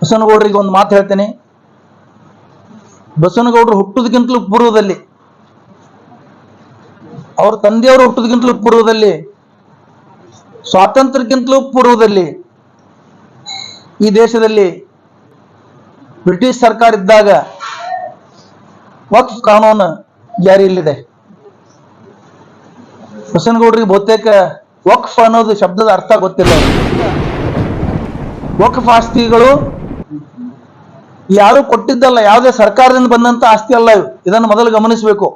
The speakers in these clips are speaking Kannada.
ಬಸವನಗೌಡರಿಗೆ ಒಂದು ಮಾತು ಹೇಳ್ತೇನೆ. ಬಸವನಗೌಡರು ಹುಟ್ಟುದಕ್ಕಿಂತಲೂ ಪೂರ್ವದಲ್ಲಿ, ಅವ್ರ ತಂದೆಯವರು ಹುಟ್ಟುದಕ್ಕಿಂತಲೂ ಪೂರ್ವದಲ್ಲಿ, ಸ್ವಾತಂತ್ರ್ಯಕ್ಕಿಂತಲೂ ಪೂರ್ವದಲ್ಲಿ ಈ ದೇಶದಲ್ಲಿ ಬ್ರಿಟಿಷ್ ಸರ್ಕಾರ ಇದ್ದಾಗ ವಕ್ಫ್ ಕಾನೂನು ಜಾರಿಯಲ್ಲಿದೆ. ಬಸವನಗೌಡರಿಗೆ ಬಹುತೇಕ ವಕ್ಫ್ ಅನ್ನೋದು ಶಬ್ದದ ಅರ್ಥ ಗೊತ್ತಿಲ್ಲ. ವಕ್ಫ್ ಆಸ್ತಿಗಳು ಯಾರು ಕೊಟ್ಟಿದ್ದಲ್ಲ, ಯಾವುದೇ ಸರ್ಕಾರದಿಂದ ಬಂದಂತ ಆಸ್ತಿ ಅಲ್ಲ ಇವು. ಇದನ್ನು ಮೊದಲು ಗಮನಿಸಬೇಕು.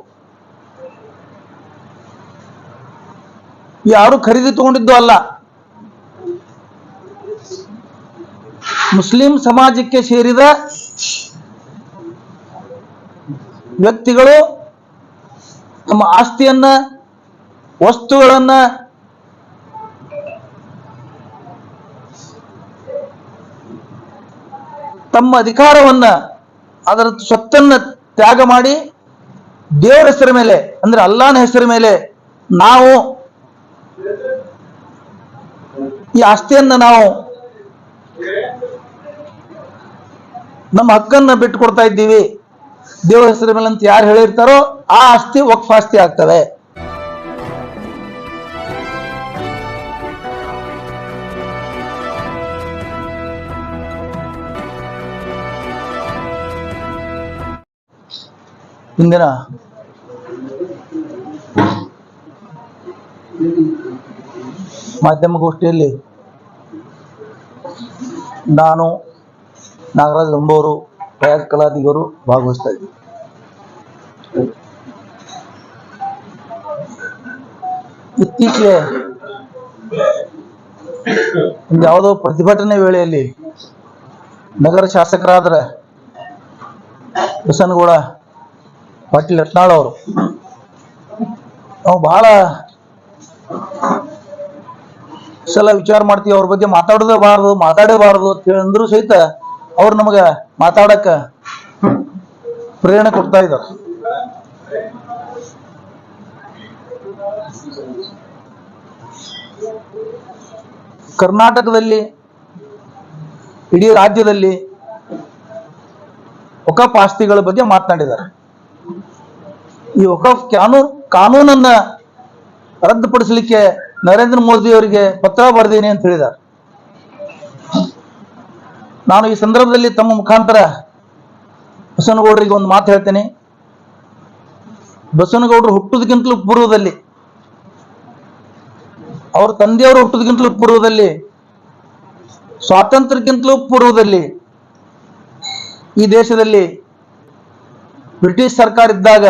ಯಾರು ಖರೀದಿ ತಗೊಂಡಿದ್ದು ಅಲ್ಲ. ಮುಸ್ಲಿಂ ಸಮಾಜಕ್ಕೆ ಸೇರಿದ ವ್ಯಕ್ತಿಗಳು ತಮ್ಮ ಆಸ್ತಿಯನ್ನ, ವಸ್ತುಗಳನ್ನ ತಮ್ಮ ಅಧಿಕಾರವನ್ನ, ಅದರ ಸ್ವತ್ತನ್ನ ತ್ಯಾಗ ಮಾಡಿ ದೇವರ ಹೆಸರ ಮೇಲೆ, ಅಂದ್ರೆ ಅಲ್ಲಾಹನ ಹೆಸರ ಮೇಲೆ ನಾವು ಈ ಆಸ್ತಿಯನ್ನ, ನಾವು ನಮ್ಮ ಹಕ್ಕನ್ನ ಬಿಟ್ಟು ಕೊಡ್ತಾ ಇದ್ದೀವಿ ದೇವರ ಹೆಸರ ಮೇಲೆ ಅಂತ ಯಾರು ಹೇಳಿರ್ತಾರೋ ಆ ಆಸ್ತಿ ವಕ್ಫ್ ಆಸ್ತಿ ಆಗ್ತವೆ. ಇಂದಿನ ಮಾಧ್ಯಮಗೋಷ್ಠಿಯಲ್ಲಿ ನಾನು, ನಾಗರಾಜ್ ಲಂಬೋರು, ಪ್ರಯಾಗ್ ಕಲಾದಿಗರು ಭಾಗವಹಿಸ್ತಾ ಇದ್ದೀವಿ. ಇತ್ತೀಚೆಗೆ ಒಂದು ಯಾವುದೋ ಪ್ರತಿಭಟನೆ ವೇಳೆಯಲ್ಲಿ ನಗರ ಶಾಸಕರಾದ ಬಸನಗೌಡ ಪಾಟೀಲ್ ಯತ್ನಾಳ್ ಅವರು, ನಾವು ಬಹಳ ಸಲ ವಿಚಾರ ಮಾಡ್ತೀವಿ, ಅವ್ರ ಬಗ್ಗೆ ಮಾತಾಡಬಾರದು ಅಂತ ಹೇಳಿದ್ರು ಸಹಿತ ಅವ್ರು ನಮಗ ಮಾತಾಡಕ ಪ್ರೇರಣೆ ಕೊಡ್ತಾ ಇದ್ದಾರೆ. ಕರ್ನಾಟಕದಲ್ಲಿ, ಇಡೀ ರಾಜ್ಯದಲ್ಲಿ ವಕಫ್ ಆಸ್ತಿಗಳ ಬಗ್ಗೆ ಮಾತನಾಡಿದ್ದಾರೆ. ಈ ವಕಫ್ ಕಾನೂನನ್ನ ರದ್ದುಪಡಿಸಲಿಕ್ಕೆ ನರೇಂದ್ರ ಮೋದಿ ಅವರಿಗೆ ಪತ್ರ ಬರೆದೀನಿ ಅಂತ ಹೇಳಿದ್ದಾರೆ. ನಾನು ಈ ಸಂದರ್ಭದಲ್ಲಿ ತಮ್ಮ ಮುಖಾಂತರ ಬಸವನಗೌಡರಿಗೆ ಒಂದು ಮಾತು ಹೇಳ್ತೇನೆ. ಬಸವನಗೌಡರು ಹುಟ್ಟುದಕ್ಕಿಂತಲೂ ಪೂರ್ವದಲ್ಲಿ, ಅವ್ರ ತಂದೆಯವರು ಹುಟ್ಟುದಕ್ಕಿಂತಲೂ ಪೂರ್ವದಲ್ಲಿ, ಸ್ವಾತಂತ್ರ್ಯಕ್ಕಿಂತಲೂ ಪೂರ್ವದಲ್ಲಿ ಈ ದೇಶದಲ್ಲಿ ಬ್ರಿಟಿಷ್ ಸರ್ಕಾರ ಇದ್ದಾಗ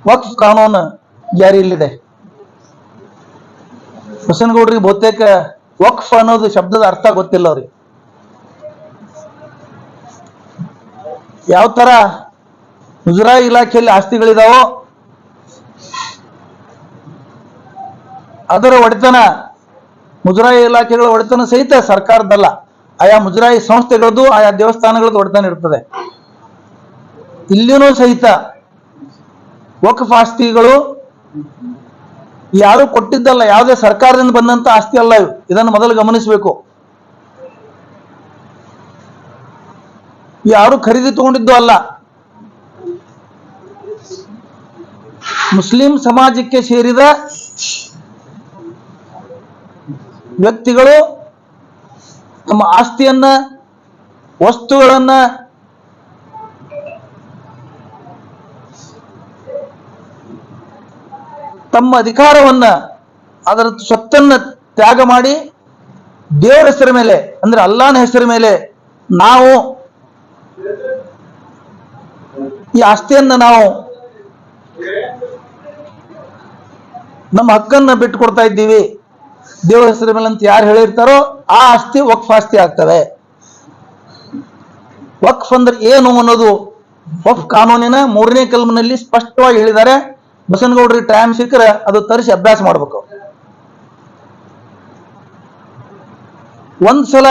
ವಕ್ಫ್ ಕಾನೂನು ಜಾರಿಯಲ್ಲಿದೆ. ಬಸವನಗೌಡರಿಗೆ ಬಹುತೇಕ ವಕ್ಫ್ ಅನ್ನೋದು ಶಬ್ದದ ಅರ್ಥ ಗೊತ್ತಿಲ್ಲ ಅವ್ರಿಗೆ. ಯಾವ ತರ ಮುಜರಾಯಿ ಇಲಾಖೆಯಲ್ಲಿ ಆಸ್ತಿಗಳಿದಾವೋ ಅದರ ಒಡೆತನ, ಮುಜರಾಯಿ ಇಲಾಖೆಗಳ ಒಡೆತನ ಸಹಿತ ಸರ್ಕಾರದಲ್ಲ, ಆಯಾ ಮುಜರಾಯಿ ಸಂಸ್ಥೆಗಳದ್ದು, ಆಯಾ ದೇವಸ್ಥಾನಗಳದ್ದು ಒಡೆತನ ಇರ್ತದೆ. ಇಲ್ಲಿನೂ ಸಹಿತ ವಕ್ಫ್ ಆಸ್ತಿಗಳು ಯಾರು ಕೊಟ್ಟಿದ್ದಲ್ಲ, ಯಾವುದೇ ಸರ್ಕಾರದಿಂದ ಬಂದಂತ ಆಸ್ತಿ ಅಲ್ಲ ಇವು. ಇದನ್ನು ಮೊದಲು ಗಮನಿಸಬೇಕು. ಯಾರು ಖರೀದಿ ತಗೊಂಡಿದ್ದು ಅಲ್ಲ. ಮುಸ್ಲಿಂ ಸಮಾಜಕ್ಕೆ ಸೇರಿದ ವ್ಯಕ್ತಿಗಳು ತಮ್ಮ ಆಸ್ತಿಯನ್ನ, ವಸ್ತುಗಳನ್ನ ತಮ್ಮ ಅಧಿಕಾರವನ್ನ, ಅದರ ಸ್ವತ್ತನ್ನ ತ್ಯಾಗ ಮಾಡಿ ದೇವರ ಹೆಸರ ಮೇಲೆ, ಅಂದ್ರೆ ಅಲ್ಲಾಹನ ಹೆಸರ ಮೇಲೆ ನಾವು ಈ ಆಸ್ತಿಯನ್ನ, ನಾವು ನಮ್ಮ ಹಕ್ಕನ್ನ ಬಿಟ್ಟು ಕೊಡ್ತಾ ಇದ್ದೀವಿ ದೇವರ ಹೆಸರ ಮೇಲೆ ಅಂತ ಯಾರು ಹೇಳಿರ್ತಾರೋ ಆ ಆಸ್ತಿ ವಕ್ಫ್ ಆಸ್ತಿ ಆಗ್ತವೆ. ವಕ್ಫ್ ಅಂದ್ರೆ ಏನು ಅನ್ನೋದು ವಕ್ಫ್ ಕಾನೂನಿನ 3ನೇ ಕಲಮಿನಲ್ಲಿ ಸ್ಪಷ್ಟವಾಗಿ ಹೇಳಿದ್ದಾರೆ. ಬಸವನಗೌಡರಿಗೆ ಟೈಮ್ ಸಿಕ್ಕರೆ ಅದು ತರಿಸಿ ಅಭ್ಯಾಸ ಮಾಡ್ಬೇಕು. ಒಂದ್ಸಲ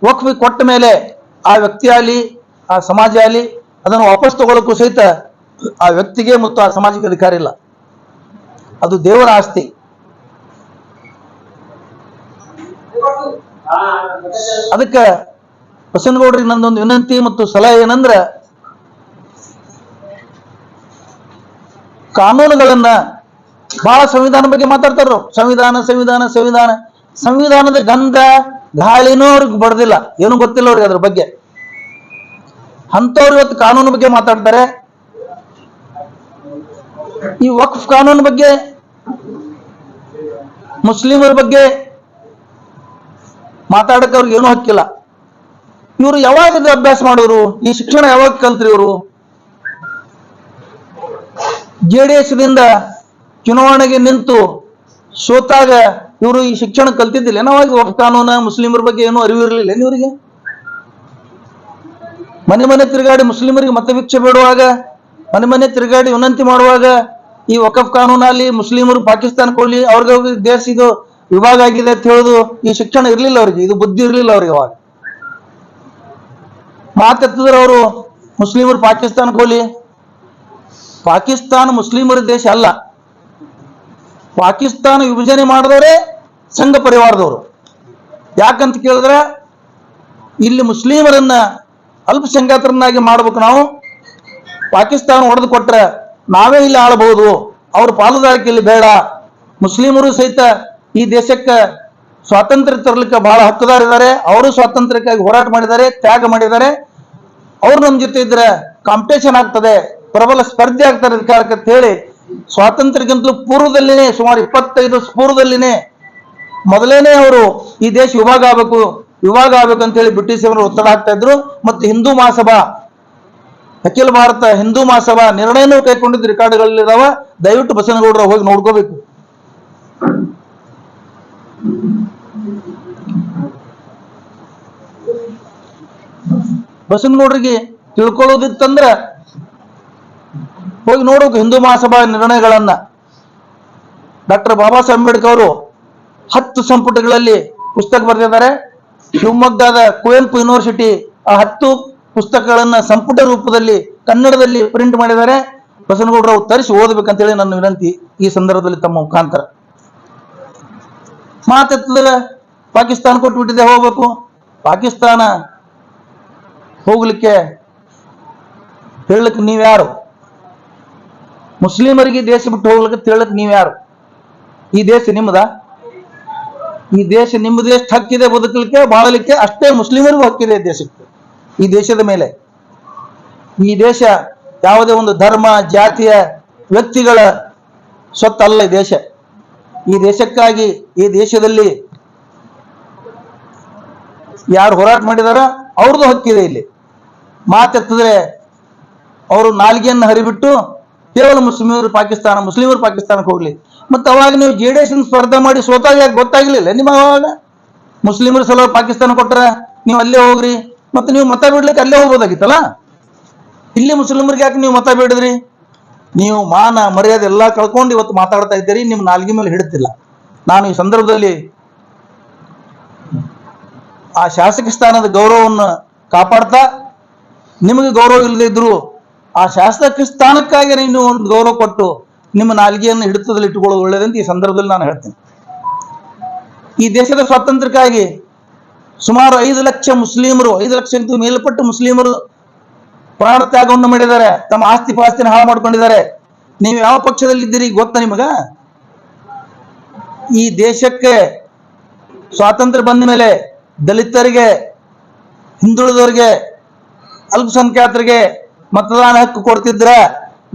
ವಕ್ಫ್ ಕೊಟ್ಟ ಮೇಲೆ ಆ ವ್ಯಕ್ತಿ ಆಗಲಿ, ಆ ಸಮಾಜ ಆಗಲಿ ಅದನ್ನು ವಾಪಸ್ ತಗೊಳ್ಳಕ್ಕೂ ಸಹಿತ ಆ ವ್ಯಕ್ತಿಗೆ ಮತ್ತು ಆ ಸಮಾಜಕ್ಕೆ ಅಧಿಕಾರ ಇಲ್ಲ. ಅದು ದೇವರ ಆಸ್ತಿ. ಅದಕ್ಕೆ ಬಸನಗೌಡರಿಗೆ ನಂದೊಂದು ವಿನಂತಿ ಮತ್ತು ಸಲಹೆ ಏನಂದ್ರೆ, ಕಾನೂನುಗಳನ್ನ ಬಹಳ ಸಂವಿಧಾನ ಬಗ್ಗೆ ಮಾತಾಡ್ತಾರ. ಸಂವಿಧಾನ ಸಂವಿಧಾನ ಸಂವಿಧಾನ ಸಂವಿಧಾನದ ಗಂಧ ಗಾಳಿನೂ ಅವ್ರಿಗೆ ಬಡ್ದಿಲ್ಲ, ಏನೂ ಗೊತ್ತಿಲ್ಲ ಅವ್ರಿಗೆ ಅದ್ರ ಬಗ್ಗೆ. ಅಂಥವ್ರು ಇವತ್ತು ಕಾನೂನು ಬಗ್ಗೆ ಮಾತಾಡ್ತಾರೆ. ಈ ವಕ್ಫ್ ಕಾನೂನು ಬಗ್ಗೆ, ಮುಸ್ಲಿಮರ ಬಗ್ಗೆ ಮಾತಾಡಕ್ಕೆ ಅವ್ರಿಗೆ ಏನೂ ಹಕ್ಕಿಲ್ಲ. ಇವರು ಯಾವಾಗ ಅಭ್ಯಾಸ ಮಾಡಿದ್ರು? ಈ ಶಿಕ್ಷಣ ಯಾವಾಗ ಕಲ್ತ್ರಿ ಇವರು? JDS-ದಿಂದ ಚುನಾವಣೆಗೆ ನಿಂತು ಸೋತಾಗ ಇವರು ಈ ಶಿಕ್ಷಣ ಕಲ್ತಿದ್ದಿಲ್ಲ. ನಾವಾಗ ವಕ್ಫ್ ಕಾನೂನು ಮುಸ್ಲಿಮರ ಬಗ್ಗೆ ಏನೂ ಅರಿವು ಇರಲಿಲ್ಲ ಇವರಿಗೆ. ಮನೆ ಮನೆ ತಿರುಗಾಡಿ ಮುಸ್ಲಿಮರಿಗೆ ಮತಭಿಕ್ಷೆ ಬೇಡುವಾಗ, ಮನೆ ಮನೆ ತಿರುಗಾಡಿ ವಿನಂತಿ ಮಾಡುವಾಗ ಈ ವಕಫ್ ಕಾನೂನಲ್ಲಿ ಮುಸ್ಲಿಮರು ಪಾಕಿಸ್ತಾನಕ್ಕೆ ಹೋಗ್ಲಿ, ಅವ್ರಿಗೆ ದೇಶ ಇದು ವಿಭಾಗ ಆಗಿದೆ ಅಂತ ಹೇಳುದು ಈ ಶಿಕ್ಷಣ ಇರಲಿಲ್ಲ ಅವ್ರಿಗೆ, ಇದು ಬುದ್ಧಿ ಇರಲಿಲ್ಲ ಅವ್ರಿಗೆ. ಅವಾಗ ಮಾತೆತ್ತಿದ್ರೆ ಅವರು ಮುಸ್ಲಿಮರು ಪಾಕಿಸ್ತಾನಕ್ಕೆ ಹೋಗ್ಲಿ, ಪಾಕಿಸ್ತಾನ ಮುಸ್ಲಿಮರ ದೇಶ ಅಲ್ಲ. ಪಾಕಿಸ್ತಾನ ವಿಭಜನೆ ಮಾಡಿದವರೇ ಸಂಘ ಪರಿವಾರದವರು. ಯಾಕಂತ ಕೇಳಿದ್ರೆ, ಇಲ್ಲಿ ಮುಸ್ಲಿಮರನ್ನ ಅಲ್ಪಸಂಖ್ಯಾತರನ್ನಾಗಿ ಮಾಡ್ಬೇಕು ನಾವು. ಪಾಕಿಸ್ತಾನ ಹೊಡೆದು ಕೊಟ್ರೆ ನಾವೇ ಇಲ್ಲಿ ಆಳಬಹುದು, ಅವ್ರ ಪಾಲುದಾರಿಕೆ ಇಲ್ಲಿ ಬೇಡ. ಮುಸ್ಲಿಮರು ಸಹಿತ ಈ ದೇಶಕ್ಕೆ ಸ್ವಾತಂತ್ರ್ಯ ತರಲಿಕ್ಕೆ ಬಹಳ ಹಕ್ಕುದಾರಿದ್ದಾರೆ. ಅವರು ಸ್ವಾತಂತ್ರ್ಯಕ್ಕಾಗಿ ಹೋರಾಟ ಮಾಡಿದ್ದಾರೆ, ತ್ಯಾಗ ಮಾಡಿದ್ದಾರೆ. ಅವ್ರು ನಮ್ಮ ಜೊತೆ ಇದ್ರೆ ಕಾಂಪಿಟೇಷನ್ ಆಗ್ತದೆ, ಪ್ರಬಲ ಸ್ಪರ್ಧೆ ಆಗ್ತಾರೆ ಅಧಿಕಾರಕ್ಕೆ ಅಂತ ಹೇಳಿ ಸ್ವಾತಂತ್ರ್ಯಕ್ಕಿಂತಲೂ ಪೂರ್ವದಲ್ಲಿನೇ, ಸುಮಾರು 25 ವರ್ಷ ಪೂರ್ವದಲ್ಲಿನೇ ಮೊದಲೇನೆ ಅವರು ಈ ದೇಶ ವಿಭಾಗ ಆಗ್ಬೇಕು ಅಂತ ಹೇಳಿ ಬ್ರಿಟಿಷರು ಒತ್ತಡ ಹಾಕ್ತಾ ಇದ್ರು. ಮತ್ತು ಹಿಂದೂ ಮಹಾಸಭಾ, ಅಖಿಲ ಭಾರತ ಹಿಂದೂ ಮಹಾಸಭಾ ನಿರ್ಣಯನೂ ಕೈಗೊಂಡಿದ್ದು ರೆಕಾರ್ಡ್ಗಳಿದಾವ. ದಯವಿಟ್ಟು ಬಸನಗೌಡರು ಹೋಗಿ ನೋಡ್ಕೋಬೇಕು. ಬಸನಗೌಡರಿಗೆ ತಿಳ್ಕೊಳ್ಳೋದಿತ್ತಂದ್ರ ಹೋಗಿ ನೋಡ್ಬೇಕು ಹಿಂದೂ ಮಹಾಸಭಾ ನಿರ್ಣಯಗಳನ್ನ. ಡಾಕ್ಟರ್ ಬಾಬಾ ಸಾಹೇಬ್ ಅಂಬೇಡ್ಕರ್ ಅವರು 10 ಸಂಪುಟಗಳಲ್ಲಿ ಪುಸ್ತಕ ಬರೆದಿದ್ದಾರೆ. ಶಿವಮೊಗ್ಗದ ಕುವೆಂಪು ಯೂನಿವರ್ಸಿಟಿ ಆ 10 ಪುಸ್ತಕಗಳನ್ನ ಸಂಪುಟ ರೂಪದಲ್ಲಿ ಕನ್ನಡದಲ್ಲಿ ಪ್ರಿಂಟ್ ಮಾಡಿದ್ದಾರೆ. ಬಸನಗೌಡರು ತರಿಸಿ ಓದಬೇಕಂತೇಳಿ ನನ್ನ ವಿನಂತಿ ಈ ಸಂದರ್ಭದಲ್ಲಿ ತಮ್ಮ ಮುಖಾಂತರ. ಮಾತೆತ್ತಿದ್ರೆ ಪಾಕಿಸ್ತಾನ ಕೊಟ್ಬಿಟ್ಟಿದೆ, ಹೋಗ್ಬೇಕು. ಪಾಕಿಸ್ತಾನ ಹೋಗ್ಲಿಕ್ಕೆ ಹೇಳಲಿಕ್ಕೆ ನೀವ್ಯಾರು? ಮುಸ್ಲಿಮರಿಗೆ ದೇಶ ಬಿಟ್ಟು ಹೋಗ್ಲಿಕ್ಕೆ ಹೇಳಲಿಕ್ಕೆ ನೀವ್ಯಾರು? ಈ ದೇಶ ನಿಮ್ಮದ? ಈ ದೇಶ ನಿಮ್ಮದು. ಎಷ್ಟು ಹಕ್ಕಿದೆ ಬದುಕಲಿಕ್ಕೆ, ಬಾಳಲಿಕ್ಕೆ, ಅಷ್ಟೇ ಮುಸ್ಲಿಮರಿಗೂ ಹಕ್ಕಿದೆ ದೇಶಕ್ಕೆ, ಈ ದೇಶದ ಮೇಲೆ. ಈ ದೇಶ ಯಾವುದೇ ಒಂದು ಧರ್ಮ ಜಾತಿಯ ವ್ಯಕ್ತಿಗಳ ಸ್ವತ್ತಲ್ಲ ಈ ದೇಶ. ಈ ದೇಶಕ್ಕಾಗಿ ಈ ದೇಶದಲ್ಲಿ ಯಾರು ಹೋರಾಟ ಮಾಡಿದಾರ ಅವ್ರದ್ದು ಹಕ್ಕಿದೆ ಇಲ್ಲಿ. ಮಾತೆತ್ತಿದ್ರೆ ಅವರು ನಾಲ್ಗೆಯನ್ನು ಹರಿಬಿಟ್ಟು ಕೇವಲ ಮುಸ್ಲಿಮರು ಪಾಕಿಸ್ತಾನಕ್ಕೆ ಹೋಗ್ಲಿ. ಮತ್ತೆ ಅವಾಗ ನೀವು JDS ಸ್ಪರ್ಧೆ ಮಾಡಿ ಸೋತಾಗ ಗೊತ್ತಾಗ್ಲಿಲ್ಲ ನಿಮ್ಮ? ಅವಾಗ ಮುಸ್ಲಿಮರು ಸಲ ಪಾಕಿಸ್ತಾನ ಕೊಟ್ರೆ ನೀವು ಅಲ್ಲೇ ಹೋಗ್ರಿ, ಮತ್ತೆ ನೀವು ಮತ ಬಿಡ್ಲಿಕ್ಕೆ ಅಲ್ಲೇ ಹೋಗ್ಬೋದಾಗಿತ್ತಲ್ಲ. ಇಲ್ಲಿ ಮುಸ್ಲಿಮರಿಗೆ ಯಾಕೆ ನೀವು ಮತ ಬಿಡಿದ್ರಿ? ನೀವು ಮಾನ ಮರ್ಯಾದೆ ಎಲ್ಲ ಕಳ್ಕೊಂಡು ಇವತ್ತು ಮಾತಾಡ್ತಾ ಇದ್ದೀರಿ. ನಿಮ್ಮ ನಾಲ್ಗೆ ಮೇಲೆ ಹಿಡುತ್ತಿಲ್ಲ. ನಾನು ಈ ಸಂದರ್ಭದಲ್ಲಿ ಆ ಶಾಸಕ ಸ್ಥಾನದ ಗೌರವವನ್ನು ಕಾಪಾಡ್ತಾ, ನಿಮಗೆ ಗೌರವ ಇಲ್ಲದೆ ಇದ್ರು ಆ ಶಾಸಕ ಸ್ಥಾನಕ್ಕಾಗಿ ನೀವು ಒಂದು ಗೌರವ ಕೊಟ್ಟು ನಿಮ್ಮ ನಾಲ್ಗೆಯನ್ನು ಹಿಡಿತದಲ್ಲಿ ಇಟ್ಟುಕೊಳ್ಳೋದು ಒಳ್ಳೆಯದಂತ ಈ ಸಂದರ್ಭದಲ್ಲಿ ನಾನು ಹೇಳ್ತೇನೆ. ಈ ದೇಶದ ಸ್ವಾತಂತ್ರ್ಯಕ್ಕಾಗಿ ಸುಮಾರು 5 ಲಕ್ಷ ಮುಸ್ಲಿಮರು, 5 ಲಕ್ಷಕ್ಕಿಂತ ಮೇಲ್ಪಟ್ಟು ಮುಸ್ಲಿಮರು ಪ್ರಾಣ ತ್ಯಾಗವನ್ನು ಮಾಡಿದ್ದಾರೆ, ತಮ್ಮ ಆಸ್ತಿ ಪಾಸ್ತಿನ ಹಾಳು ಮಾಡ್ಕೊಂಡಿದ್ದಾರೆ. ನೀವು ಯಾವ ಪಕ್ಷದಲ್ಲಿ ಇದ್ದೀರಿ ಗೊತ್ತಾ ನಿಮಗ? ಈ ದೇಶಕ್ಕೆ ಸ್ವಾತಂತ್ರ್ಯ ಬಂದ ಮೇಲೆ ದಲಿತರಿಗೆ, ಹಿಂದುಳಿದವರಿಗೆ, ಅಲ್ಪಸಂಖ್ಯಾತರಿಗೆ ಮತದಾನ ಹಕ್ಕು ಕೊಡ್ತಿದ್ರ.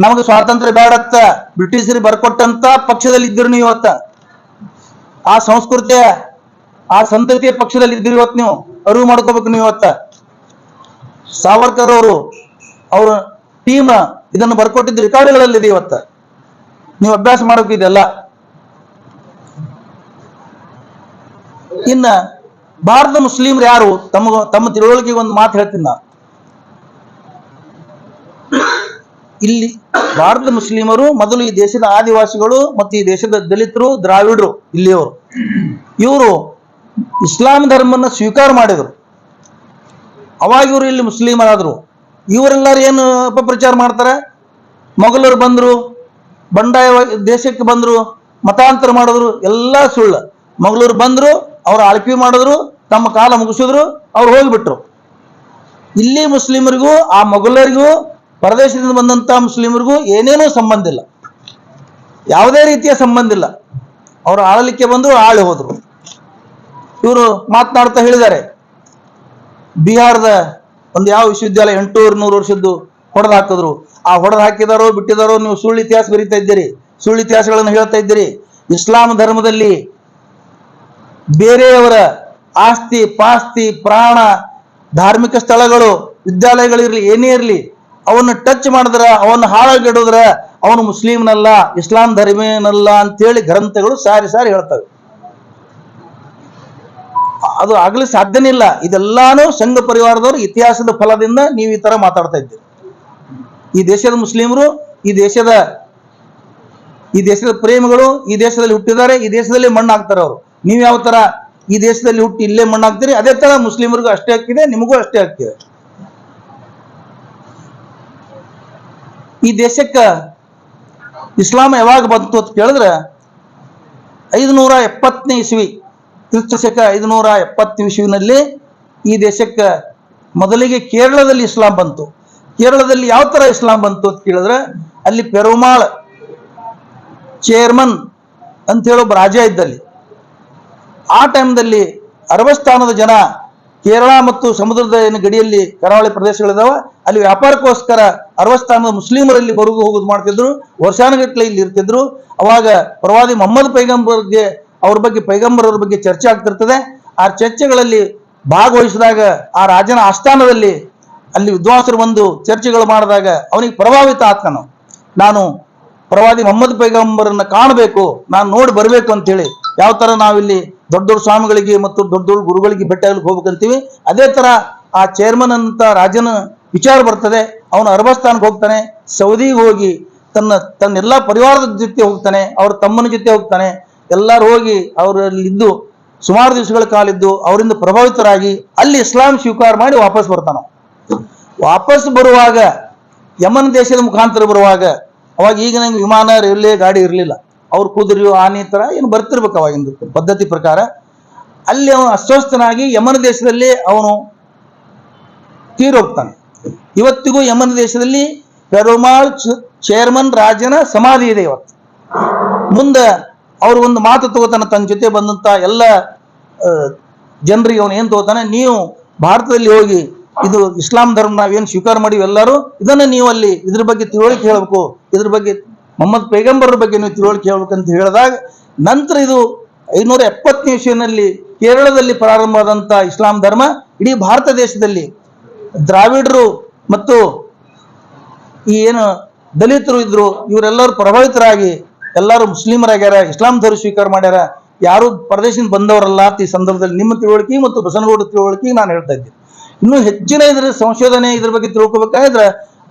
ನಮಗೆ ಸ್ವಾತಂತ್ರ್ಯ ಬೇಡತ್ತ ಬ್ರಿಟಿಷರಿಗೆ ಬರ್ಕೊಟ್ಟಂತ ಪಕ್ಷದಲ್ಲಿ ಇದ್ದೀರಿ ನೀವು ಇವತ್ತ. ಆ ಸಂಸ್ಕೃತಿಯ, ಆ ಸಂತತಿಯ ಪಕ್ಷದಲ್ಲಿ ಇದ್ದೀರಿ ಇವತ್ತು. ನೀವು ಅರಿವು ಮಾಡ್ಕೋಬೇಕು. ನೀವು ಇವತ್ತ ಸಾವರ್ಕರ್ ಅವ್ರ ಟೀಮ್ ಇದನ್ನು ಬರ್ಕೊಟ್ಟಿದ್ದ ರೆಕಾರ್ಡ್ಗಳಲ್ಲಿದೆ. ಇವತ್ತ ನೀವು ಅಭ್ಯಾಸ ಮಾಡಬೇಕು ಇದೆಲ್ಲ. ಇನ್ನ ಭಾರತದ ಮುಸ್ಲಿಮ್ರು ಯಾರು? ತಮ್ಮ ತಿಳುವಳಿಕೆಗೆ ಒಂದು ಮಾತು ಹೇಳ್ತೀನಿ ನಾನು. ಇಲ್ಲಿ ಭಾರತದ ಮುಸ್ಲಿಮರು ಮೊದಲು ಈ ದೇಶದ ಆದಿವಾಸಿಗಳು ಮತ್ತು ಈ ದೇಶದ ದಲಿತರು, ದ್ರಾವಿಡರು, ಇಲ್ಲಿಯವರು, ಇವರು ಇಸ್ಲಾಂ ಧರ್ಮವನ್ನು ಸ್ವೀಕಾರ ಮಾಡಿದರು. ಅವಾಗ ಇವರು ಇಲ್ಲಿ ಮುಸ್ಲಿಮರಾದರು. ಇವರೆಲ್ಲರೂ ಏನು ಅಪಪ್ರಚಾರ ಮಾಡ್ತಾರೆ? ಮೊಘಲರು ಬಂದರು, ಬಂಡಾಯ ದೇಶಕ್ಕೆ ಬಂದರು, ಮತಾಂತರ ಮಾಡಿದ್ರು, ಎಲ್ಲ ಸುಳ್ಳು. ಮೊಘಲರು ಬಂದರು, ಅವರು ಆಳ್ವಿ ಮಾಡಿದ್ರು, ತಮ್ಮ ಕಾಲ ಮುಗಿಸಿದ್ರು, ಅವ್ರು ಹೋಗಿಬಿಟ್ರು. ಇಲ್ಲಿ ಮುಸ್ಲಿಮರಿಗೂ ಆ ಮೊಘಲರಿಗೂ ಪರದೇಶದಿಂದ ಬಂದಂತ ಮುಸ್ಲಿಮರಿಗೂ ಏನೇನೂ ಸಂಬಂಧ ಇಲ್ಲ, ಯಾವುದೇ ರೀತಿಯ ಸಂಬಂಧ ಇಲ್ಲ. ಅವರು ಆಳಲಿಕ್ಕೆ ಬಂದ್ರು, ಆಳಿ ಹೋದ್ರು. ಇವರು ಮಾತನಾಡ್ತಾ ಹೇಳಿದ್ದಾರೆ, ಬಿಹಾರದ ಒಂದು ಯಾವ ವಿಶ್ವವಿದ್ಯಾಲಯ 800-900 ವರ್ಷದ್ದು ಹೊಡೆದು ಹಾಕಿದ್ರು. ಆ ಹೊಡೆದು ಹಾಕಿದಾರೋ ಬಿಟ್ಟಿದಾರೋ, ನೀವು ಸುಳ್ಳು ಇತಿಹಾಸ ಬರೀತಾ ಇದ್ದೀರಿ, ಸುಳ್ಳು ಇತಿಹಾಸಗಳನ್ನು ಹೇಳ್ತಾ ಇದ್ದೀರಿ. ಇಸ್ಲಾಂ ಧರ್ಮದಲ್ಲಿ ಬೇರೆಯವರ ಆಸ್ತಿ ಪಾಸ್ತಿ ಪ್ರಾಣ ಧಾರ್ಮಿಕ ಸ್ಥಳಗಳು ವಿದ್ಯಾಲಯಗಳಿರ್ಲಿ ಏನೇ ಇರಲಿ ಅವನ್ನು ಟಚ್ ಮಾಡಿದ್ರ, ಅವನ್ನು ಹಾಳಾಗಿಡುದ್ರ ಅವನು ಮುಸ್ಲಿಮ್ನಲ್ಲ, ಇಸ್ಲಾಂ ಧರ್ಮೇನಲ್ಲ ಅಂತೇಳಿ ಗ್ರಂಥಗಳು ಸಾರಿ ಸಾರಿ ಹೇಳ್ತವೆ. ಅದು ಆಗ್ಲಿ ಸಾಧ್ಯನೇ ಇಲ್ಲ. ಇದೆಲ್ಲಾನು ಸಂಘ ಪರಿವಾರದವರು ಇತಿಹಾಸದ ಫಲದಿಂದ ನೀವು ಈ ತರ ಮಾತಾಡ್ತಾ ಇದ್ದೀರಿ. ಈ ದೇಶದ ಮುಸ್ಲಿಮರು ಈ ದೇಶದ ಪ್ರೇಮಿಗಳು ಈ ದೇಶದಲ್ಲಿ ಹುಟ್ಟಿದ್ದಾರೆ, ಈ ದೇಶದಲ್ಲಿ ಮಣ್ಣು ಹಾಕ್ತಾರೆ. ಅವರು ನೀವು ಯಾವ ತರ ಈ ದೇಶದಲ್ಲಿ ಹುಟ್ಟಿ ಇಲ್ಲೇ ಮಣ್ಣು ಹಾಕ್ತೀರಿ, ಅದೇ ತರ ಮುಸ್ಲಿಮರಿಗೂ ಅಷ್ಟೇ ಹಾಕಿದೆ, ನಿಮಗೂ ಅಷ್ಟೇ ಹಾಕಿದೆ. ಈ ದೇಶಕ್ಕೆ ಇಸ್ಲಾಂ ಯಾವಾಗ ಬಂತು ಅಂತ ಕೇಳಿದ್ರೆ 570ನೇ ಇಸ್ವಿ, ಕ್ರಿಸ್ತಶಕ 570 ಇಸ್ವಿನಲ್ಲಿ ಈ ದೇಶಕ್ಕೆ ಮೊದಲಿಗೆ ಕೇರಳದಲ್ಲಿ ಇಸ್ಲಾಂ ಬಂತು. ಕೇರಳದಲ್ಲಿ ಯಾವ ತರ ಇಸ್ಲಾಂ ಬಂತು ಅಂತ ಕೇಳಿದ್ರೆ, ಅಲ್ಲಿ ಪೆರುಮಾಳ್ ಚೇರ್ಮನ್ ಅಂತ ಹೇಳೊಬ್ಬ ರಾಜ ಇದ್ದಲ್ಲಿ. ಆ ಟೈಮ್ದಲ್ಲಿ ಅರಬಸ್ಥಾನದ ಜನ ಕೇರಳ ಮತ್ತು ಸಮುದ್ರದ ಏನು ಗಡಿಯಲ್ಲಿ ಕರಾವಳಿ ಪ್ರದೇಶಗಳಿದಾವ, ಅಲ್ಲಿ ವ್ಯಾಪಾರಕ್ಕೋಸ್ಕರ ಅರಬಸ್ಥಾನದ ಮುಸ್ಲಿಮರಲ್ಲಿ ಬರುವುದು ಹೋಗುದು ಮಾಡ್ತಿದ್ರು. ವರ್ಷಾನುಗಟ್ಟಲೆ ಇಲ್ಲಿ ಇರ್ತಿದ್ರು. ಅವಾಗ ಪ್ರವಾದಿ ಮೊಹಮ್ಮದ್ ಪೈಗಂಬರ್ಗೆ ಪೈಗಂಬರವ್ರ ಬಗ್ಗೆ ಚರ್ಚೆ ಆಗ್ತಿರ್ತದೆ. ಆ ಚರ್ಚೆಗಳಲ್ಲಿ ಭಾಗವಹಿಸಿದಾಗ ಆ ರಾಜನ ಆಸ್ಥಾನದಲ್ಲಿ ಅಲ್ಲಿ ವಿದ್ವಾಂಸರು ಬಂದು ಚರ್ಚೆಗಳು ಮಾಡಿದಾಗ ಅವನಿಗೆ ಪ್ರಭಾವಿತ ಆತ್ಮನು, ನಾನು ಪ್ರವಾದಿ ಮೊಹಮ್ಮದ್ ಪೈಗಂಬರನ್ನ ಕಾಣಬೇಕು, ನಾನು ನೋಡಿ ಬರಬೇಕು ಅಂತೇಳಿ. ಯಾವ ತರ ನಾವಿಲ್ಲಿ ದೊಡ್ಡ ದೊಡ್ಡ ಸ್ವಾಮಿಗಳಿಗೆ ಮತ್ತು ದೊಡ್ಡ ದೊಡ್ಡ ಗುರುಗಳಿಗೆ ಭೇಟಿಯಾಗಲಿಕ್ಕೆ ಹೋಗ್ಬೇಕಂತೀವಿ, ಅದೇ ತರ ಆ ಚೇರ್ಮನ್ ಅಂತ ರಾಜನ ವಿಚಾರ ಬರ್ತದೆ. ಅವನು ಅರಬಸ್ಥಾನಕ್ಕೆ ಹೋಗ್ತಾನೆ, ಸೌದಿಗೆ ಹೋಗಿ ತನ್ನೆಲ್ಲ ಪರಿವಾರದ ಜೊತೆ ಹೋಗ್ತಾನೆ, ಅವ್ರ ತಮ್ಮನ ಜೊತೆ ಹೋಗ್ತಾನೆ. ಎಲ್ಲರೂ ಹೋಗಿ ಅವರಲ್ಲಿದ್ದು ಸುಮಾರು ದಿವಸಗಳ ಕಾಲಿದ್ದು ಅವರಿಂದ ಪ್ರಭಾವಿತರಾಗಿ ಅಲ್ಲಿ ಇಸ್ಲಾಂ ಸ್ವೀಕಾರ ಮಾಡಿ ವಾಪಸ್ ಬರ್ತಾನ. ವಾಪಸ್ ಬರುವಾಗ ಯಮನ್ ದೇಶದ ಮುಖಾಂತರ ಬರುವಾಗ, ಅವಾಗ ಈಗ ನಂಗೆ ವಿಮಾನ ರೈಲ್ವೆ ಗಾಡಿ ಇರಲಿಲ್ಲ, ಅವ್ರು ಕುದುರೆಯೋ ಆನೆ ತರ ಏನು ಬರ್ತಿರ್ಬೇಕು ಅವಾಗಿಂದು ಪದ್ಧತಿ ಪ್ರಕಾರ. ಅಲ್ಲಿ ಅವನು ಅಸ್ವಸ್ಥನಾಗಿ ಯಮನ್ ದೇಶದಲ್ಲಿ ಅವನು ತೀರೋಗ್ತಾನೆ. ಇವತ್ತಿಗೂ ಯಮನ್ ದೇಶದಲ್ಲಿ ಪೆರುಮಾಳ್ ಚೇರ್ಮನ್ ರಾಜನ ಸಮಾಧಿ ಇದೆ. ಇವತ್ತು ಮುಂದೆ ಅವರು ಒಂದು ಮಾತು ತಗೋತಾನೆ, ತನ್ನ ಜೊತೆ ಬಂದಂತ ಎಲ್ಲ ಜನರಿಗೆ ಅವನು ಏನ್ ತಗೋತಾನೆ, ನೀವು ಭಾರತದಲ್ಲಿ ಹೋಗಿ ಇದು ಇಸ್ಲಾಂ ಧರ್ಮ ನಾವೇನು ಸ್ವೀಕಾರ ಮಾಡಿವಿ ಎಲ್ಲರೂ, ಇದನ್ನ ನೀವು ಅಲ್ಲಿ ಇದ್ರ ಬಗ್ಗೆ ತಿಳುವಳಿಕೆ ಹೇಳ್ಬೇಕು, ಇದ್ರ ಬಗ್ಗೆ ಮೊಹಮ್ಮದ್ ಪೈಗಂಬರ್ ಬಗ್ಗೆ ನೀವು ತಿಳುವಳಿಕೆ ಹೇಳ್ಬೇಕಂತ ಹೇಳಿದಾಗ, ನಂತರ ಇದು 570ನೇ ಇಸ್ವಿನಲ್ಲಿ ಕೇರಳದಲ್ಲಿ ಪ್ರಾರಂಭವಾದಂತ ಇಸ್ಲಾಂ ಧರ್ಮ ಇಡೀ ಭಾರತ ದೇಶದಲ್ಲಿ ದ್ರಾವಿಡರು ಮತ್ತು ಈ ಏನು ದಲಿತರು ಇದ್ರು ಇವರೆಲ್ಲರೂ ಪ್ರಭಾವಿತರಾಗಿ ಎಲ್ಲರೂ ಮುಸ್ಲಿಮರಾಗ್ಯಾರ, ಇಸ್ಲಾಂ ಧರ್ಮ ಸ್ವೀಕಾರ ಮಾಡ್ಯಾರ. ಯಾರು ಪರದೇಶದಿಂದ ಬಂದವರಲ್ಲ ಅಂತ ಈ ಸಂದರ್ಭದಲ್ಲಿ ನಿಮ್ಮ ತಿಳುವಳಿಕೆ ಮತ್ತು ಬಸನಗೌಡ ತಿಳುವಳಿಕೆ ನಾನು ಹೇಳ್ತಾ ಇದ್ದೀನಿ. ಇನ್ನೂ ಹೆಚ್ಚಿನ ಇದ್ರ ಸಂಶೋಧನೆ ಇದ್ರ ಬಗ್ಗೆ ತಿಳ್ಕೊಬೇಕಾದ್ರೆ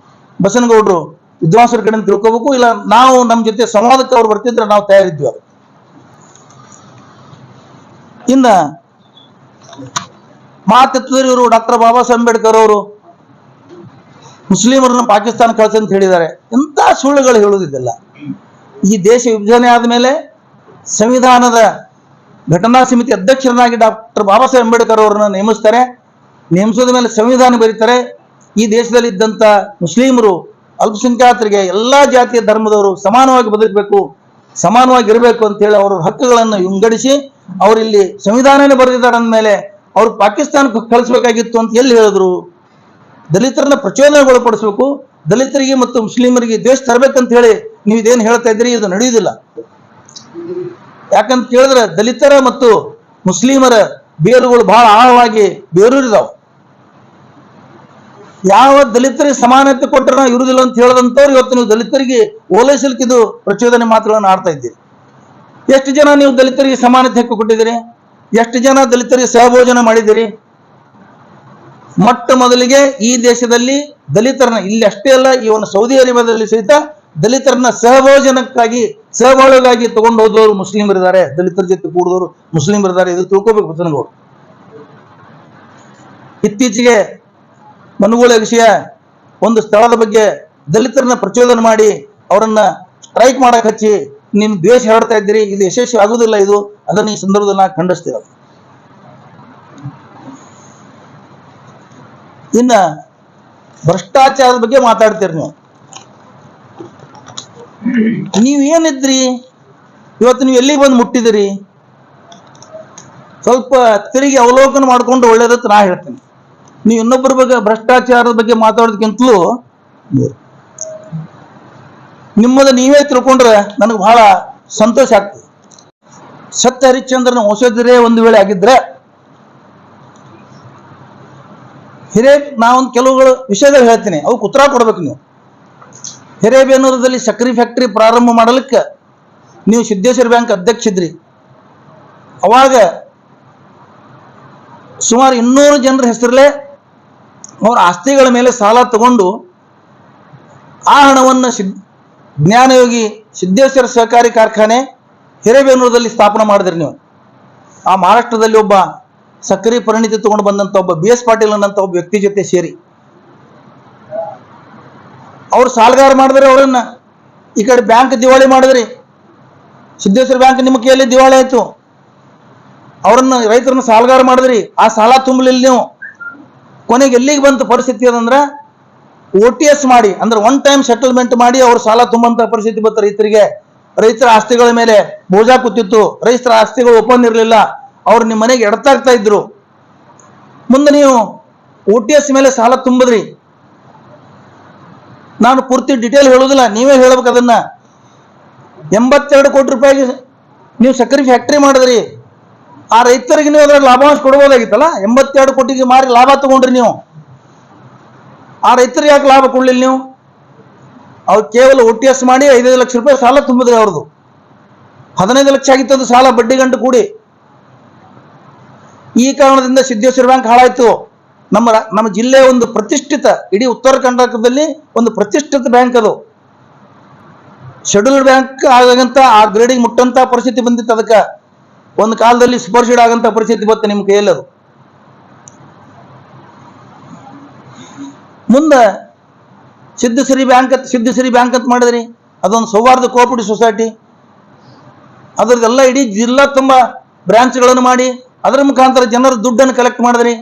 ಬಸನಗೌಡರು ವಿದ್ವಾಂಸರ ಕಡೆ ತಿಳ್ಕೋಬೇಕು. ಇಲ್ಲ ನಾವು ನಮ್ಮ ಜೊತೆ ಸಂವಾದಕ್ಕೆ ಅವ್ರು ಬರ್ತಿದ್ರೆ ನಾವು ತಯಾರಿದ್ವಿ. ಅದು ಇನ್ನ ಮಾತೆತ್ತಿದ್ರೆ ಇವರು ಡಾಕ್ಟರ್ ಬಾಬಾ ಸಾಹೇಬ್ ಅಂಬೇಡ್ಕರ್ ಅವರು ಮುಸ್ಲಿಮರನ್ನ ಪಾಕಿಸ್ತಾನ ಕಳಿಸಿ ಅಂತ ಹೇಳಿದ್ದಾರೆ. ಎಂತ ಸುಳ್ಳುಗಳು ಹೇಳುವುದಿಲ್ಲ. ಈ ದೇಶ ವಿಭಜನೆ ಆದಮೇಲೆ ಸಂವಿಧಾನದ ಘಟನಾ ಸಮಿತಿ ಅಧ್ಯಕ್ಷರನ್ನಾಗಿ ಡಾಕ್ಟರ್ ಬಾಬಾ ಸಾಹೇಬ್ ಅಂಬೇಡ್ಕರ್ ಅವರನ್ನ ನೇಮಿಸ್ತಾರೆ. ನೇಮಿಸೋದ ಮೇಲೆ ಸಂವಿಧಾನ ಬರೀತಾರೆ. ಈ ದೇಶದಲ್ಲಿ ಇದ್ದಂತ ಮುಸ್ಲಿಮರು ಅಲ್ಪಸಂಖ್ಯಾತರಿಗೆ ಎಲ್ಲಾ ಜಾತಿಯ ಧರ್ಮದವರು ಸಮಾನವಾಗಿ ಬದುಕಬೇಕು, ಸಮಾನವಾಗಿ ಇರಬೇಕು ಅಂತ ಹೇಳಿ ಅವರ ಹಕ್ಕುಗಳನ್ನು ವಿಂಗಡಿಸಿ ಅವರಿಲ್ಲಿ ಸಂವಿಧಾನನೇ ಬರೆದಿದ್ದಾರೆ ಅಂದಮೇಲೆ ಅವ್ರು ಪಾಕಿಸ್ತಾನಕ್ಕೆ ಕಳಿಸ್ಬೇಕಾಗಿತ್ತು ಅಂತ ಎಲ್ಲಿ ಹೇಳಿದ್ರು? ದಲಿತರನ್ನ ಪ್ರಚೋದನೆಗೊಳಪಡಿಸಬೇಕು, ದಲಿತರಿಗೆ ಮತ್ತು ಮುಸ್ಲಿಮರಿಗೆ ದ್ವೇಷ ತರಬೇಕಂತ ಹೇಳಿ ನೀವು ಇದೇನು ಹೇಳ್ತಾ ಇದ್ದೀರಿ, ಇದು ನಡೆಯುವುದಿಲ್ಲ. ಯಾಕಂತ ಕೇಳಿದ್ರೆ ದಲಿತರ ಮತ್ತು ಮುಸ್ಲಿಮರ ಬೇರುಗಳು ಬಹಳ ಆಳವಾಗಿ ಬೇರೂರಿದಾವೆ. ಯಾವ ದಲಿತರಿಗೆ ಸಮಾನತೆ ಕೊಟ್ಟರೆ ನಾವು ಇರುವುದಿಲ್ಲ ಅಂತ ಹೇಳದಂತವ್ರು ಇವತ್ತು ನೀವು ದಲಿತರಿಗೆ ಓಲೈಸಲಿಕ್ಕೆ ಇದು ಪ್ರಚೋದನೆ ಮಾತುಗಳನ್ನು ಆಡ್ತಾ ಇದ್ದೀರಿ. ಎಷ್ಟು ಜನ ನೀವು ದಲಿತರಿಗೆ ಸಮಾನತೆ ಹಕ್ಕು ಕೊಟ್ಟಿದ್ದೀರಿ? ಎಷ್ಟು ಜನ ದಲಿತರಿಗೆ ಸಹಭೋಜನ ಮಾಡಿದ್ದೀರಿ? ಮೊಟ್ಟ ಮೊದಲಿಗೆ ಈ ದೇಶದಲ್ಲಿ ದಲಿತರನ್ನ, ಇಲ್ಲಿ ಅಷ್ಟೇ ಅಲ್ಲ, ಈ ಒಂದು ಸೌದಿ ಅರೇಬಿಯಾದಲ್ಲಿ ಸಹಿತ ದಲಿತರನ್ನ ಸಹಭೋಜನಕ್ಕಾಗಿ ಸಹಬಾಳ್ವೆಗಾಗಿ ತಗೊಂಡು ಹೋದವರು ಮುಸ್ಲಿಮರಿದ್ದಾರೆ, ದಲಿತರ ಜೊತೆ ಕೂಡಿದವರು ಮುಸ್ಲಿಮರಿದ್ದಾರೆ. ಇದು ತಿಳ್ಕೋಬೇಕು ಬಸನಗೌಡರು. ಇತ್ತೀಚೆಗೆ ಮನುಗಳ ವಿಷಯ ಒಂದು ಸ್ಥಳದ ಬಗ್ಗೆ ದಲಿತರನ್ನ ಪ್ರಚೋದನೆ ಮಾಡಿ ಅವರನ್ನ ಸ್ಟ್ರೈಕ್ ಮಾಡಕ್ ಹಚ್ಚಿ ನೀವು ದ್ವೇಷ ಹರಡ್ತಾ ಇದ್ದೀರಿ. ಇದು ಯಶಸ್ವಿ ಆಗುದಿಲ್ಲ. ಇದು ಅದನ್ನು ಈ ಸಂದರ್ಭದಲ್ಲಿ ನಾವು ಖಂಡಿಸ್ತೀವಿ. ಇನ್ನ ಭ್ರಷ್ಟಾಚಾರದ ಬಗ್ಗೆ ಮಾತಾಡ್ತೀರಿ ನೀವು ಏನಿದ್ರಿ ಇವತ್ತು ನೀವು ಎಲ್ಲಿಗೆ ಬಂದು ಮುಟ್ಟಿದಿರಿ? ಸ್ವಲ್ಪ ತಿರುಗಿ ಅವಲೋಕನ ಮಾಡ್ಕೊಂಡು ಒಳ್ಳೇದತ್ತು ನಾ ಹೇಳ್ತೀನಿ. ನೀವು ಇನ್ನೊಬ್ಬರ ಬಗ್ಗೆ ಭ್ರಷ್ಟಾಚಾರದ ಬಗ್ಗೆ ಮಾತಾಡೋದಕ್ಕಿಂತಲೂ ನಿಮ್ಮದ ನೀವೇ ತಿಳ್ಕೊಂಡ್ರೆ ನನಗೆ ಬಹಳ ಸಂತೋಷ ಆಗ್ತದೆ. ಸತ್ಯ ಹರಿಶ್ಚಂದ್ರನ ವಂಶಜರೇ ಒಂದು ವೇಳೆ ಆಗಿದ್ರೆ ನಾವೊಂದು ಕೆಲವುಗಳು ವಿಷಯಗಳು ಹೇಳ್ತೀನಿ, ಅವಕ್ಕೆ ಉತ್ತರ ಕೊಡ್ಬೇಕು ನೀವು. ಹಿರೇಬೇನೂರದಲ್ಲಿ ಸಕ್ಕರೆ ಫ್ಯಾಕ್ಟರಿ ಪ್ರಾರಂಭ ಮಾಡಲಿಕ್ಕೆ ನೀವು ಸಿದ್ದೇಶ್ವರ ಬ್ಯಾಂಕ್ ಅಧ್ಯಕ್ಷಿದ್ರಿ. ಅವಾಗ ಸುಮಾರು 200 ಜನರ ಹೆಸರಲ್ಲೇ ಅವರ ಆಸ್ತಿಗಳ ಮೇಲೆ ಸಾಲ ತಗೊಂಡು ಆ ಹಣವನ್ನು ಜ್ಞಾನಯೋಗಿ ಸಿದ್ದೇಶ್ವರ ಸಹಕಾರಿ ಕಾರ್ಖಾನೆ ಹಿರೇಬೇನೂರದಲ್ಲಿ ಸ್ಥಾಪನೆ ಮಾಡಿದ್ರಿ ನೀವು. ಆ ಮಹಾರಾಷ್ಟ್ರದಲ್ಲಿ ಒಬ್ಬ ಸಕ್ಕರೆ ಪರಿಣಿತಿ ತಗೊಂಡು ಬಂದಂಥ ಒಬ್ಬ BS ಪಾಟೀಲ್ ಅನ್ನಂಥ ಒಬ್ಬ ವ್ಯಕ್ತಿ ಜೊತೆ ಸೇರಿ ಅವ್ರು ಸಾಲಗಾರ ಮಾಡಿದ್ರಿ. ಅವರನ್ನ ಈ ಕಡೆ ಬ್ಯಾಂಕ್ ದಿವಾಳಿ ಮಾಡಿದ್ರಿ. ಸಿದ್ದೇಶ್ವರ ಬ್ಯಾಂಕ್ ನಿಮ್ಮ ಕೈಯಲ್ಲಿ ದಿವಾಳಿ ಆಯ್ತು. ಅವರನ್ನ ರೈತರನ್ನ ಸಾಲಗಾರ ಮಾಡಿದ್ರಿ. ಆ ಸಾಲ ತುಂಬಲಿಲ್ಲ ನೀವು. ಕೊನೆಗೆ ಎಲ್ಲಿಗೆ ಬಂತ ಪರಿಸ್ಥಿತಿ ಅದಂದ್ರೆ OTS ಮಾಡಿ, ಅಂದ್ರೆ ಒನ್ ಟೈಮ್ ಸೆಟಲ್ಮೆಂಟ್ ಮಾಡಿ ಅವ್ರ ಸಾಲ ತುಂಬಂತ ಪರಿಸ್ಥಿತಿ ಬಂತ ರೈತರಿಗೆ. ರೈತರ ಆಸ್ತಿಗಳ ಮೇಲೆ ಬೋಜಾ ಕೂತಿತ್ತು. ರೈತರ ಆಸ್ತಿಗಳು ಓಪನ್ ಇರಲಿಲ್ಲ. ಅವ್ರು ನಿಮ್ಮ ಮನೆಗೆ ಎಡತಾಗ್ತಾ ಇದ್ರು. ಮುಂದೆ ನೀವು OTS ಮೇಲೆ ಸಾಲ ತುಂಬಿದ್ರಿ. ನಾನು ಪೂರ್ತಿ ಡಿಟೇಲ್ ಹೇಳೋದಿಲ್ಲ, ನೀವೇ ಹೇಳ್ಬೇಕು ಅದನ್ನ. 82 ಕೋಟಿ ರೂಪಾಯಿಗೆ ನೀವು ಸಕ್ಕರೆ ಫ್ಯಾಕ್ಟರಿ ಮಾಡಿದ್ರಿ. ಆ ರೈತರಿಗೆ ನೀವು ಅದ್ರಾಗ ಲಾಭಾಂಶ ಕೊಡ್ಬೋದಾಗಿತ್ತಲ್ಲ. 82 ಕೋಟಿಗೆ ಮಾರಿ ಲಾಭ ತಗೊಂಡ್ರಿ ನೀವು. ಆ ರೈತರಿಗೆ ಯಾಕೆ ಲಾಭ ಕೊಡ್ಲಿಲ್ಲ ನೀವು? ಅವ್ರು ಕೇವಲ OTS ಮಾಡಿ 5 ಲಕ್ಷ ರೂಪಾಯಿ ಸಾಲ ತುಂಬಿದ್ರಿ. ಅವ್ರದ್ದು 15 ಲಕ್ಷ ಆಗಿತ್ತು ಅದು ಸಾಲ, ಬಡ್ಡಿ ಗಂಟು ಕೂಡಿ. ಈ ಕಾರಣದಿಂದ ಸಿದ್ದೇಶ್ವರ ಬ್ಯಾಂಕ್ ಹಾಳಾಯ್ತು. ನಮ್ಮ ಜಿಲ್ಲೆಯ ಒಂದು ಪ್ರತಿಷ್ಠಿತ, ಇಡೀ ಉತ್ತರ ಕರ್ನಾಟಕದಲ್ಲಿ ಒಂದು ಪ್ರತಿಷ್ಠಿತ ಬ್ಯಾಂಕ್ ಅದು. ಶೆಡ್ಯೂಲ್ಡ್ ಬ್ಯಾಂಕ್ ಆಗಂತ ಆ ಗ್ರೇಡಿಗೆ ಮುಟ್ಟಂತ ಪರಿಸ್ಥಿತಿ ಬಂದಿತ್ತು. ಅದಕ್ಕೆ ಒಂದು ಕಾಲದಲ್ಲಿ ಸೂಪರ್ಸೀಡ್ ಆಗಂತ ಪರಿಸ್ಥಿತಿ ಬಂತು ನಿಮ್ಮ ಕೈಯಲ್ಲದು. ಮುಂದೆ ಸಿದ್ದೇಶ್ವರಿ ಬ್ಯಾಂಕ್ ಅಂತ ಮಾಡಿದ್ರಿ. ಅದೊಂದು ಸೌಹಾರ್ದ ಕೋಆಪರೇಟಿವ್ ಸೊಸೈಟಿ. ಅದರದೆಲ್ಲ ಇಡೀ ಜಿಲ್ಲಾ ತುಂಬ ಬ್ರಾಂಚ್ಗಳನ್ನು ಮಾಡಿ ಅದರ ಮುಖಾಂತರ ಜನರ ದುಡ್ಡನ್ನು ಕಲೆಕ್ಟ್ ಮಾಡಿದ್ರಿ.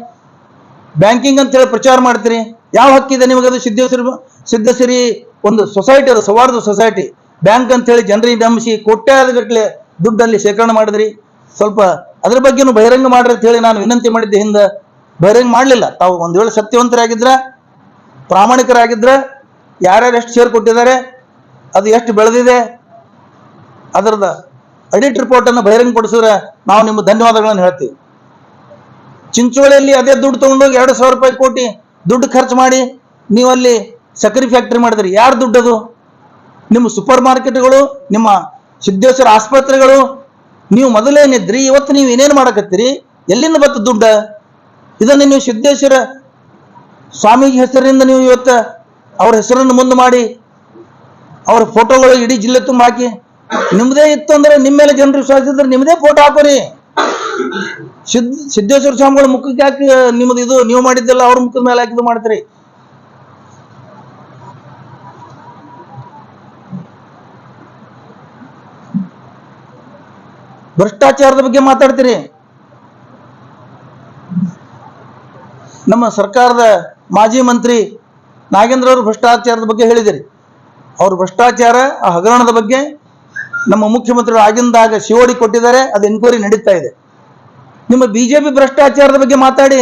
ಬ್ಯಾಂಕಿಂಗ್ ಅಂತ ಹೇಳಿ ಪ್ರಚಾರ ಮಾಡ್ತೀರಿ. ಯಾವ ಹಕ್ಕಿದೆ ನಿಮಗೆ? ಅದು ಸಿದ್ದೇಶ್ವರಿ ಒಂದು ಸೊಸೈಟಿ, ಅದು ಸೌಹಾರ್ದ ಸೊಸೈಟಿ. ಬ್ಯಾಂಕ್ ಅಂತ ಹೇಳಿ ಜನರಿಗೆ ನಂಬಿಸಿ ಕೋಟ್ಯಾಧಿಗಟ್ಟಲೆ ದುಡ್ಡಲ್ಲಿ ಶೇಖರಣೆ ಮಾಡಿದ್ರಿ. ಸ್ವಲ್ಪ ಅದ್ರ ಬಗ್ಗೆನೂ ಬಹಿರಂಗ ಮಾಡ್ರಿ ಅಂತ ಹೇಳಿ ನಾನು ವಿನಂತಿ ಮಾಡಿದ್ದೆ. ಹಿಂದೆ ಬಹಿರಂಗ ಮಾಡಲಿಲ್ಲ. ತಾವು ಒಂದು ವೇಳೆ ಸತ್ಯವಂತರಾಗಿದ್ರೆ, ಪ್ರಾಮಾಣಿಕರಾಗಿದ್ರೆ, ಯಾರ್ಯಾರು ಎಷ್ಟು ಶೇರ್ ಕೊಟ್ಟಿದ್ದಾರೆ, ಅದು ಎಷ್ಟು ಬೆಳೆದಿದೆ, ಅದರದ ಅಡಿಟ್ ರಿಪೋರ್ಟ್ ಅನ್ನು ಬಹಿರಂಗಪಡಿಸಿದ್ರೆ ನಾವು ನಿಮ್ಮ ಧನ್ಯವಾದಗಳನ್ನು ಹೇಳ್ತೀವಿ. ಚಿಂಚೋಳಿಯಲ್ಲಿ ಅದೇ ದುಡ್ಡು ತಗೊಂಡೋಗಿ 2,000 ಕೋಟಿ ದುಡ್ಡು ಖರ್ಚು ಮಾಡಿ ನೀವಲ್ಲಿ ಸಕ್ಕರೆ ಫ್ಯಾಕ್ಟರಿ ಮಾಡಿದ್ರಿ. ಯಾರು ದುಡ್ಡದು? ನಿಮ್ಮ ಸೂಪರ್ ಮಾರ್ಕೆಟ್ಗಳು, ನಿಮ್ಮ ಸಿದ್ದೇಶ್ವರ ಆಸ್ಪತ್ರೆಗಳು. ನೀವು ಮೊದಲೇನಿದ್ರಿ, ಇವತ್ತು ನೀವು ಏನೇನು ಮಾಡಕತ್ತೀರಿ? ಎಲ್ಲಿಂದ ಬತ್ತು ದುಡ್ಡ? ಇದನ್ನು ನೀವು ಸಿದ್ದೇಶ್ವರ ಸ್ವಾಮೀಜಿ ಹೆಸರಿನಿಂದ ನೀವು ಇವತ್ತು ಅವ್ರ ಹೆಸರನ್ನು ಮುಂದೆ ಮಾಡಿ ಅವ್ರ ಫೋಟೋಗಳು ಇಡೀ ಜಿಲ್ಲೆ ತುಂಬ ಹಾಕಿ, ನಿಮ್ಮದೇ ಇತ್ತು ಅಂದ್ರೆ ನಿಮ್ಮ ಮೇಲೆ ಜನರು ವಿಶ್ವಾಸ ಇದ್ರೆ ನಿಮ್ಮದೇ ಫೋಟೋ ಹಾಕೋರಿ. ಸಿದ್ದೇಶ್ವರ ಸ್ವಾಮಿಗಳ ಮುಖಕ್ಕೆ ಹಾಕಿ ನಿಮ್ಮದು ಇದು ನೀವು ಮಾಡಿದ್ದೆಲ್ಲ ಅವ್ರ ಮುಖದ ಮೇಲೆ ಹಾಕಿದ್ದು ಮಾಡ್ತೀರಿ. ಭ್ರಷ್ಟಾಚಾರದ ಬಗ್ಗೆ ಮಾತಾಡ್ತೀರಿ. ನಮ್ಮ ಸರ್ಕಾರದ ಮಾಜಿ ಮಂತ್ರಿ ನಾಗೇಂದ್ರ ಅವರು ಭ್ರಷ್ಟಾಚಾರದ ಬಗ್ಗೆ ಹೇಳಿದಿರಿ. ಅವರು ಭ್ರಷ್ಟಾಚಾರ, ಆ ಹಗರಣದ ಬಗ್ಗೆ ನಮ್ಮ ಮುಖ್ಯಮಂತ್ರಿಗಳು ಆಗಿಂದಾಗ COD ಕೊಟ್ಟಿದ್ದಾರೆ. ಅದು ಎನ್ಕ್ವೈರಿ ನಡೀತಾ ಇದೆ. ನಿಮ್ಮ BJP ಭ್ರಷ್ಟಾಚಾರದ ಬಗ್ಗೆ ಮಾತಾಡಿ.